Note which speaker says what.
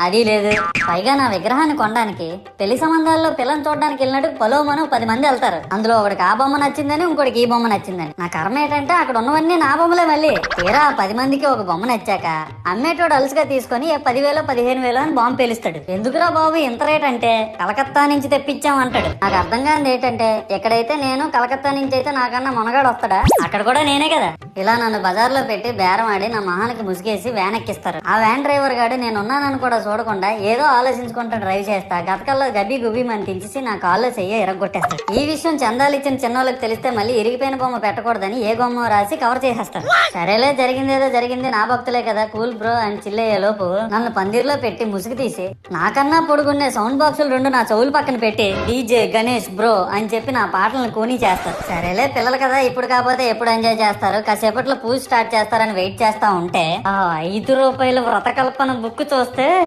Speaker 1: అది లేదు. పైగా నా విగ్రహాన్ని కొనడానికి పెళ్లి సంబంధాల్లో పిల్లని చూడడానికి వెళ్ళినట్టు పొలోమను 10 మంది వెళ్తారు. అందులో ఒకడికి ఆ బొమ్మ నచ్చిందని, ఇంకోటికి ఈ బొమ్మ నచ్చిందని. నా కర్మ ఏంటంటే అక్కడ ఉన్నవన్నీ నా బొమ్మలే. మళ్ళీ తీరా 10 మందికి ఒక బొమ్మ నచ్చాక అమ్మేటోడు అలుసుగా తీసుకొని 10,000 15,000 అని బాంబు పేలుస్తాడు. ఎందుకురా బాబు ఇంత రేట్ అంటే కలకత్తా నుంచి తెప్పించాం అంటాడు. నాకు అర్థం కానిది ఏంటంటే ఎక్కడైతే నేను కలకత్తా నుంచి అయితే నాకన్నా మొనగాడు వస్తాడా, అక్కడ కూడా నేనే కదా. ఇలా నన్ను బజార్లో పెట్టి బేరం ఆడి నా మొహానికి ముసుగేసి వ్యాన్ ఎక్కిస్తారు. ఆ వ్యాన్ డ్రైవర్ గాడు నేను ఉన్నానని కూడా చూడకుండా ఏదో ఆలోచించుకుంటా డ్రైవ్ చేస్తా గతకల్లో గబ్బి గుబ్బి అని తించేసి నా కాల్లో చెయ్యి ఎరగొట్టేస్తాడు. ఈ విషయం చందాలు ఇచ్చిన చిన్నోళ్ళకి తెలిస్తే మళ్ళీ ఇరిగిపోయిన బొమ్మ పెట్టకూడదని ఏ బొమ్మ రాసి కవర్ చేసేస్తారు. సరేలే జరిగిందేదో జరిగింది, నా భక్తులే కదా కూల్ బ్రో అని చిల్లయ్యే లోపు నన్ను పందిర్లో పెట్టి ముసుగు తీసి నాకన్నా పొడుగున్నే సౌండ్ బాక్సులు 2 నా చెవులు పక్కన పెట్టి డీజే గణేష్ బ్రో అని చెప్పి నా పాటలను కూనీ చేస్తారు. సరేలే పిల్లలు కదా ఇప్పుడు కాకపోతే ఎప్పుడు ఎంజాయ్ చేస్తారు, కాసేపట్లో పూజ స్టార్ట్ చేస్తారని వెయిట్ చేస్తా ఉంటే ఆ 5 రూపాయల వ్రతకల్పన బుక్ చూస్తే